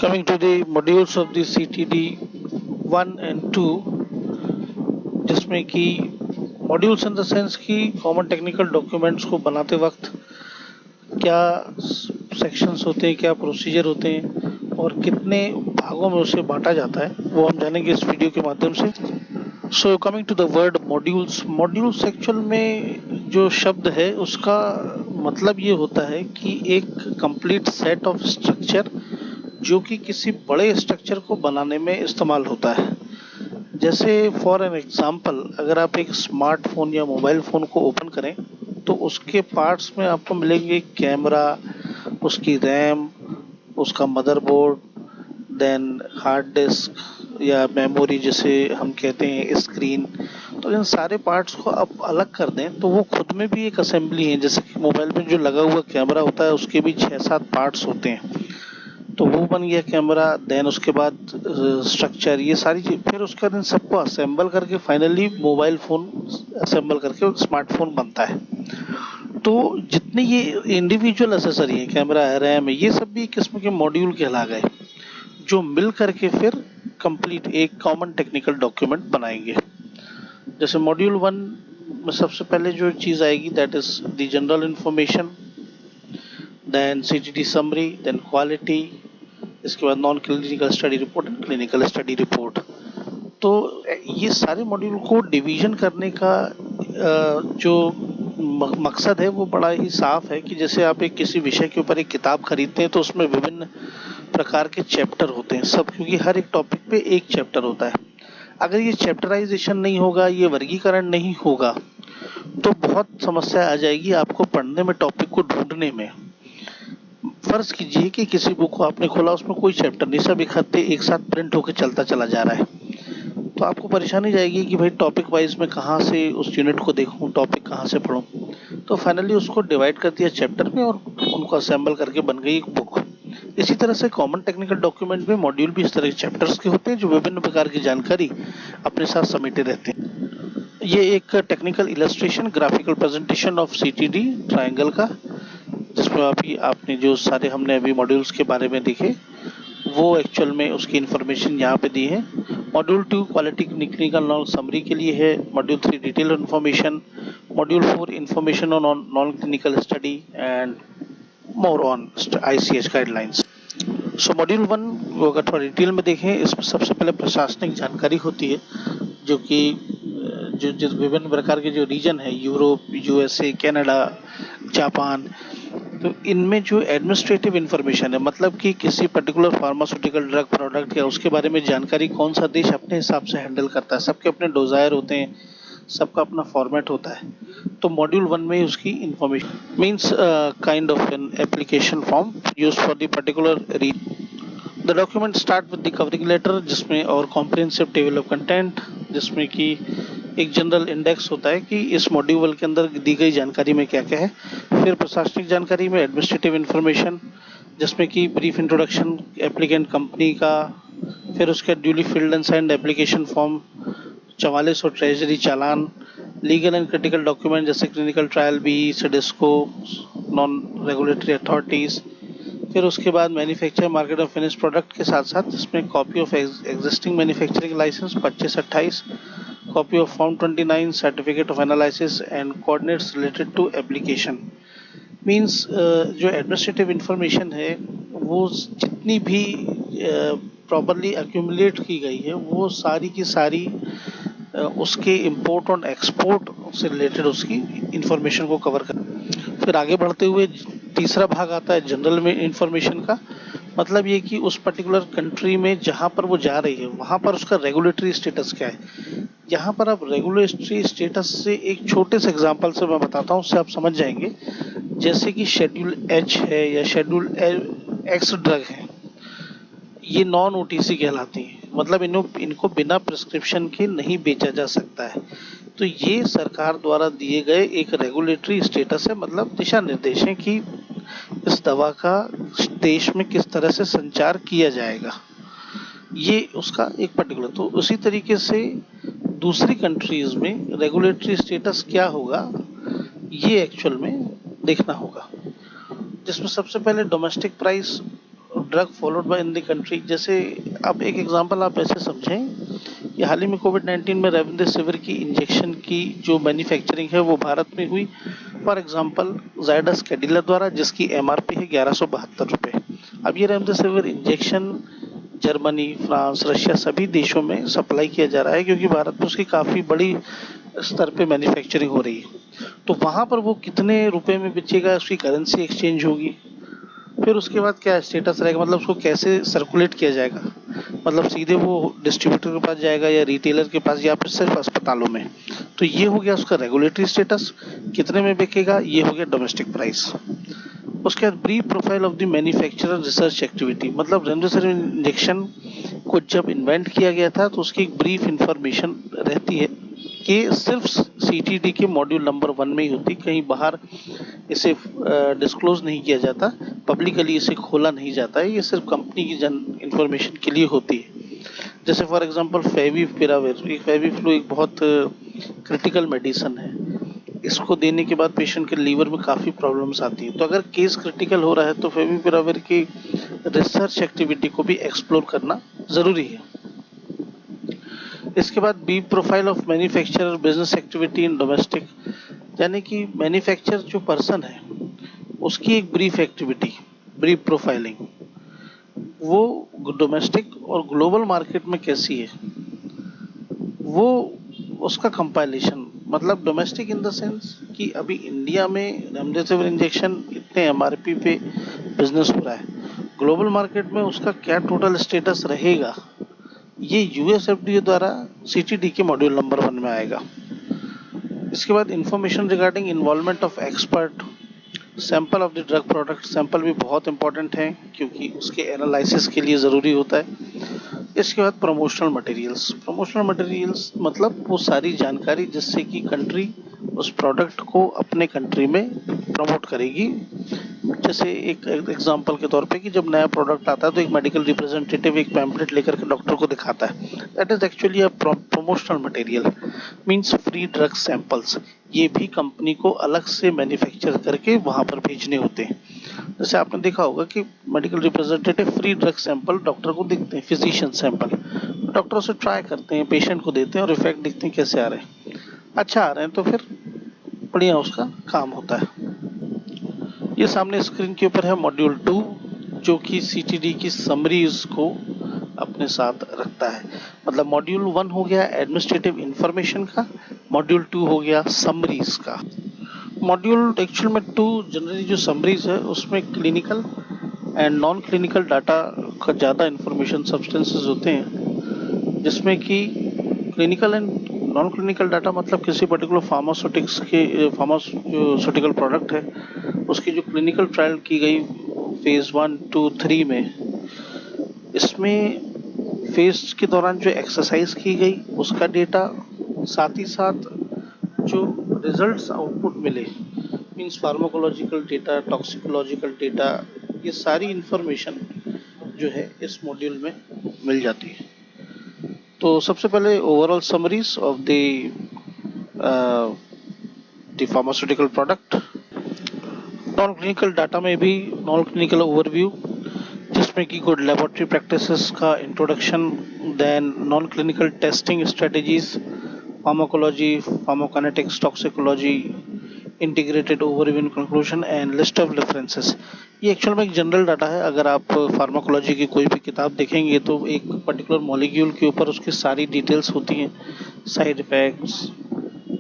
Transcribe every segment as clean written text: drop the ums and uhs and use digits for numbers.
Coming to the modules of the CTD 1 and 2, जिसमें कि modules in the sense कि common technical documents को बनाते वक्त क्या सेक्शंस होते हैं, क्या प्रोसीजर होते हैं और कितने भागों में उसे बांटा जाता है, वो हम जानेंगे इस वीडियो के माध्यम से। So coming to the word modules, modules actual में जो शब्द है उसका मतलब ये होता है कि एक कंप्लीट सेट ऑफ स्ट्रक्चर जो कि किसी बड़े स्ट्रक्चर को बनाने में इस्तेमाल होता है। जैसे फॉर एन एग्जांपल, अगर आप एक स्मार्टफोन या मोबाइल फ़ोन को ओपन करें तो उसके पार्ट्स में आपको मिलेंगे कैमरा, उसकी रैम, उसका मदरबोर्ड, देन हार्ड डिस्क या मेमोरी जिसे हम कहते हैं, स्क्रीन। तो इन सारे पार्ट्स को आप अलग कर दें तो वो खुद में भी एक असेंबली है। जैसे कि मोबाइल में जो लगा हुआ कैमरा होता है उसके भी 6-7 पार्ट्स होते हैं, तो वो बन गया कैमरा। देन उसके बाद स्ट्रक्चर, ये सारी चीज, फिर उसके बाद इन सबको असेंबल करके फाइनली मोबाइल फोन असेंबल करके स्मार्टफोन बनता है। तो जितने ये इंडिविजुअल एसेसरी है, कैमरा है, रैम है, ये सब भी एक किस्म के मॉड्यूल कहला गए जो मिल करके फिर कंप्लीट एक कॉमन टेक्निकल डॉक्यूमेंट बनाएंगे। जैसे मॉड्यूल 1 में सबसे पहले जो चीज़ आएगी that is the general information, then CTD summary, then quality, इसके बाद non clinical study report and clinical study report. तो ये सारे मॉड्यूल को डिवीजन करने का जो मकसद है वो बड़ा ही साफ है कि जैसे आप एक किसी विषय के ऊपर एक किताब खरीदते हैं तो उसमें विभिन्न प्रकार के चैप्टर होते हैं सब, क्योंकि हर एक टॉपिक पे एक चैप्टर होता है। अगर ये चैप्टराइजेशन नहीं होगा, ये वर्गीकरण नहीं होगा तो बहुत समस्या आ जाएगी आपको पढ़ने में, टॉपिक को ढूंढने में। फर्ज कीजिए कि किसी बुक को आपने खोला, उसमें कोई चैप्टर नहीं, सब इकट्ठे एक साथ प्रिंट होकर चलता चला जा रहा है, तो आपको परेशानी जाएगी कि भाई टॉपिक वाइज में कहाँ से उस यूनिट को देखूं, टॉपिक कहाँ से पढूं। तो फाइनली उसको डिवाइड कर दिया चैप्टर में और उनको असेंबल करके बन गई एक बुक। इसी तरह से कॉमन टेक्निकल डॉक्यूमेंट में मॉड्यूल भी इस तरह के चैप्टर्स के होते हैं जो विभिन्न प्रकार की जानकारी अपने साथ समेटे रहते हैं। ये एक technical illustration, graphical presentation of CTD triangle का, जिसमें आपने जो सारे हमने अभी मॉड्यूल्स के बारे में देखे वो एक्चुअल में उसकी इन्फॉर्मेशन यहाँ पे दी है। Module 2 quality clinical knowledge summary के लिए है, module 3 detail information, module 4 information on non clinical study and more on ICH guidelines. So module 1 को अगर थोड़ा डिटेल में देखें, इसमें सबसे पहले प्रशासनिक जानकारी होती है जो कि जो विभिन्न प्रकार के जो रीजन है, यूरोप, USA, कनाडा, जापान, तो इनमें जो एडमिनिस्ट्रेटिव इंफॉर्मेशन है, मतलब कि किसी पर्टिकुलर फार्मास्यूटिकल ड्रग प्रोडक्ट या उसके बारे में जानकारी कौन सा देश अपने हिसाब से हैंडल करता है। सबके अपने डोजायर होते हैं, सबका अपना फॉर्मेट होता है। तो मॉड्यूल 1 में उसकी information means kind of an application form used for the particular region. The document start with the covering letter, जिसमें और कॉम्प्रिहेंसिव टेबल ऑफ कंटेंट, जिसमें कि एक जनरल इंडेक्स होता है कि इस मॉड्यूल के अंदर दी गई जानकारी में क्या क्या है। फिर प्रशासनिक जानकारी में एडमिनिस्ट्रेटिव इंफॉर्मेशन, जिसमें कि ब्रीफ इंट्रोडक्शन एप्लीकेंट कंपनी का, फिर उसके duly filled and signed application form, 44 और treasury challan, legal and critical document जैसे clinical trial B, CDSCO, non regulatory authorities. फिर उसके बाद manufacture market of finish product के साथ साथ जिसमें copy of existing manufacturing licence 25-28, copy of form 29, certificate of analysis and coordinates related to application. Means जो administrative information है वो जितनी भी प्रॉपरली एक्यूमुलेट की गई है वो सारी की सारी उसके इंपोर्ट और एक्सपोर्ट से रिलेटेड उसकी इंफॉर्मेशन को कवर कर। फिर आगे बढ़ते हुए तीसरा भाग आता है जनरल में इंफॉर्मेशन का, मतलब ये कि उस पर्टिकुलर कंट्री में जहाँ पर वो जा रही है वहाँ पर उसका रेगुलेटरी स्टेटस क्या है। यहाँ पर आप रेगुलेटरी स्टेटस से एक छोटे से एग्जांपल से मैं बताता हूँ, उससे आप समझ जाएंगे। जैसे कि शेड्यूल H है या शेड्यूल X ड्रग है, ये नॉन OTC कहलाती है, मतलब इनको बिना प्रिस्क्रिप्शन के नहीं बेचा जा सकता है। तो ये सरकार द्वारा दिए गए एक रेगुलेटरी स्टेटस है, मतलब दिशा निर्देश है कि इस दवा का देश में किस तरह से संचार किया जाएगा, ये उसका एक पर्टिकुलर। तो उसी तरीके से दूसरी कंट्रीज में रेगुलेटरी स्टेटस क्या होगा ये एक्चुअल में देखना होगा, जिसमें सबसे पहले domestic price drug followed by in the country. जैसे अब एक एग्जांपल आप ऐसे समझें कि हाल ही में कोविड-19 में रेमडेसिविर की इंजेक्शन की जो मैन्युफैक्चरिंग है वो भारत में हुई। फॉर एग्जांपल जायडस कैडिला द्वारा, जिसकी एमआरपी है 1172 रुपये। अब ये remdesivir injection Germany, France, Russia सभी देशों में सप्लाई किया जा रहा है, क्योंकि भारत में उसकी काफ़ी बड़ी स्तर पे मैन्युफैक्चरिंग हो रही है। तो वहाँ पर वो कितने रुपए में बेचेगा, उसकी करेंसी एक्सचेंज होगी, फिर उसके बाद क्या स्टेटस रहेगा, मतलब उसको कैसे सर्कुलेट किया जाएगा, मतलब सीधे वो डिस्ट्रीब्यूटर के पास जाएगा या रिटेलर के पास या फिर सिर्फ अस्पतालों में। तो ये हो गया उसका रेगुलेटरी स्टेटस, कितने में बिकेगा, ये हो गया डोमेस्टिक प्राइस। उसके बाद brief profile of the manufacturer research activity, मतलब रेमडेसिविर इंजेक्शन को जब इन्वेंट किया गया था तो उसकी एक ब्रीफ इंफॉर्मेशन रहती है कि सिर्फ सीटीडी के मॉड्यूल नंबर 1 में ही होती, कहीं बाहर इसे डिस्क्लोज नहीं किया जाता, पब्लिकली इसे खोला नहीं जाता है, ये सिर्फ कंपनी की जन इंफॉर्मेशन के लिए होती है। जैसे फॉर एग्जांपल फेविपिराविर, फेविफ्लू एक बहुत क्रिटिकल मेडिसिन है, इसको देने के बाद पेशेंट के लीवर में काफ़ी प्रॉब्लम्स आती हैं। तो अगर केस क्रिटिकल हो रहा है तो फेविपिराविर की रिसर्च एक्टिविटी को भी एक्सप्लोर करना ज़रूरी है। इसके बाद B profile of manufacturer business activity in domestic, यानी कि मैन्युफैक्चर जो पर्सन है उसकी एक ब्रीफ एक्टिविटी, ब्रीफ प्रोफाइलिंग, वो डोमेस्टिक और ग्लोबल मार्केट में कैसी है, वो उसका कंपाइलेशन, मतलब डोमेस्टिक इन द सेंस कि अभी इंडिया में रेमडेसिविर इंजेक्शन इतने एमआरपी पे बिजनेस हो रहा है, ग्लोबल मार्केट में उसका क्या टोटल स्टेटस रहेगा, ये यूएसएफडीए द्वारा सीटीडी के मॉड्यूल नंबर 1 में आएगा। इसके बाद information regarding involvement of expert, sample of the drug product, sample भी बहुत इंपॉर्टेंट है क्योंकि उसके एनालिसिस के लिए ज़रूरी होता है। इसके बाद प्रमोशनल मटेरियल्स मतलब वो सारी जानकारी जिससे कि कंट्री उस प्रोडक्ट को अपने कंट्री में प्रमोट करेगी। जैसे एक एग्जांपल के तौर पे कि जब नया प्रोडक्ट आता है तो एक मेडिकल रिप्रेजेंटेटिव एक पैम्पलेट लेकर के डॉक्टर को दिखाता है, that is actually a promotional material, means free drug samples. ये भी कंपनी को अलग से मैन्युफैक्चर करके वहां पर भेजने होते हैं। जैसे आपने देखा होगा कि medical representative free drug sample doctor को देखते हैं, फिजिशियन सैंपल, डॉक्टर उसे ट्राई करते हैं, पेशेंट को देते हैं और इफेक्ट देखते हैं कैसे आ रहे हैं, अच्छा आ रहे हैं तो फिर बढ़िया उसका काम होता है। ये सामने स्क्रीन के ऊपर है मॉड्यूल 2, जो कि सीटीडी की समरीज को अपने साथ रखता है। मतलब मॉड्यूल 1 हो गया एडमिनिस्ट्रेटिव इंफॉर्मेशन का, मॉड्यूल 2 हो गया समरीज का। मॉड्यूल एक्चुअल में 2 जनरली जो समरीज है उसमें clinical and non clinical data का ज़्यादा इंफॉर्मेशन सब्सटेंसेस होते हैं, जिसमें कि clinical and non clinical data मतलब किसी पर्टिकुलर फार्मास्यूटिकल प्रोडक्ट है उसकी जो क्लिनिकल ट्रायल की गई फेज 1, 2, 3 में, इसमें फेज के दौरान जो एक्सरसाइज की गई उसका डेटा, साथ ही साथ जो रिजल्ट्स आउटपुट मिले, means pharmacological data, toxicological data, ये सारी इंफॉर्मेशन जो है इस मॉड्यूल में मिल जाती है। तो सबसे पहले overall summaries of the pharmaceutical product, non clinical data में भी नॉन क्लिनिकल ओवरव्यू जिसमें कि गुड लेबोरेटरी प्रैक्टिसेस का introduction, then non clinical testing strategies, pharmacology, pharmacokinetics, toxicology, integrated overview and conclusion and list of references. ये actual में एक general data है। अगर आप फार्माकोलॉजी की कोई भी किताब देखेंगे तो एक पर्टिकुलर मॉलिक्यूल के ऊपर उसकी सारी डिटेल्स होती हैं, side effects,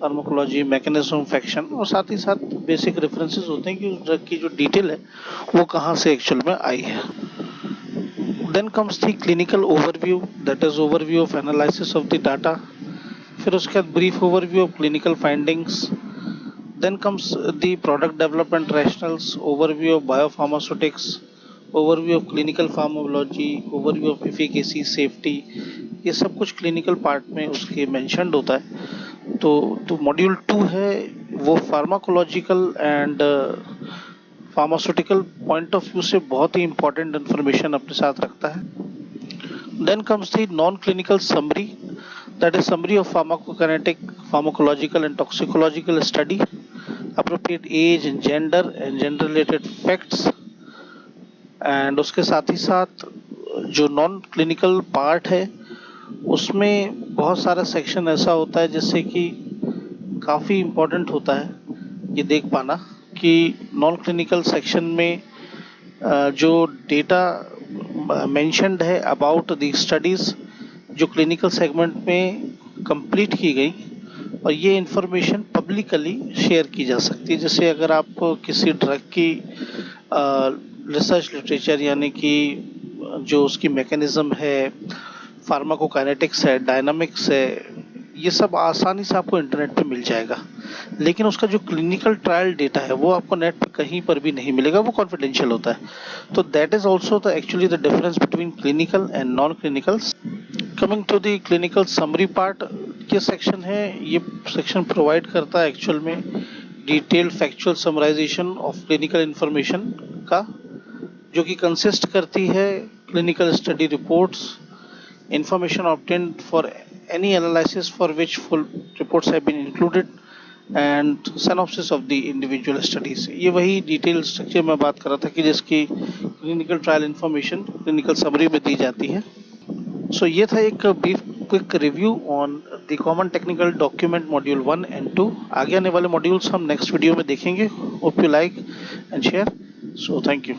pharmacology, mechanism of action, और साथ ही साथ बेसिक रेफरेंसेस होते हैं कि उस ड्रग की जो डिटेल है वो कहाँ से एक्चुअल में आई है। Then comes the clinical overview, that is overview of analysis of the data. फिर उसके बाद brief overview of clinical findings. Then comes the product development rationales, overview of biopharmaceutics, overview of clinical pharmacology, overview of efficacy, safety, ये सब कुछ clinical part में उसके mentioned होता है। तो मॉड्यूल 2 है वो pharmacological and pharmaceutical point of view से बहुत ही इंपॉर्टेंट इन्फॉर्मेशन अपने साथ रखता है। Then comes the non clinical summary, that is summary of pharmacokinetic, pharmacological and toxicological study, appropriate age and gender related facts, and उसके साथ ही साथ जो नॉन क्लिनिकल पार्ट है उसमें बहुत सारा सेक्शन ऐसा होता है जिससे कि काफ़ी इम्पोर्टेंट होता है ये देख पाना कि नॉन क्लिनिकल सेक्शन में जो डेटा मेंशन्ड है अबाउट द स्टडीज़ जो क्लिनिकल सेगमेंट में कंप्लीट की गई और ये इंफॉर्मेशन पब्लिकली शेयर की जा सकती है। जैसे अगर आप किसी ड्रग की रिसर्च लिटरेचर यानी कि जो उसकी मैकेनिज्म है, फार्माकोकाइनेटिक्स है, डायनामिक्स है, ये सब आसानी से आपको इंटरनेट पे मिल जाएगा। लेकिन उसका जो क्लिनिकल ट्रायल डेटा है वो आपको नेट पे कहीं पर भी नहीं मिलेगा, वो कॉन्फिडेंशियल होता है। तो that is also the actually the difference between clinical and non clinical. Coming to the clinical summary part, ये सेक्शन है, ये सेक्शन प्रोवाइड करता है एक्चुअल में detailed factual summarisation of clinical information का, जो कि कंसिस्ट करती है clinical study reports, information obtained for any analysis for which full reports have been included and synopsis of the individual studies। ये वही डिटेल स्ट्रक्चर में बात कर रहा था कि जिसकी clinical trial information clinical summary में दी जाती है। सो ये था एक brief quick review on the common technical document module 1 and 2। आगे आने वाले मॉड्यूल्स हम नेक्स्ट वीडियो में देखेंगे। Hope you like and share. So thank you.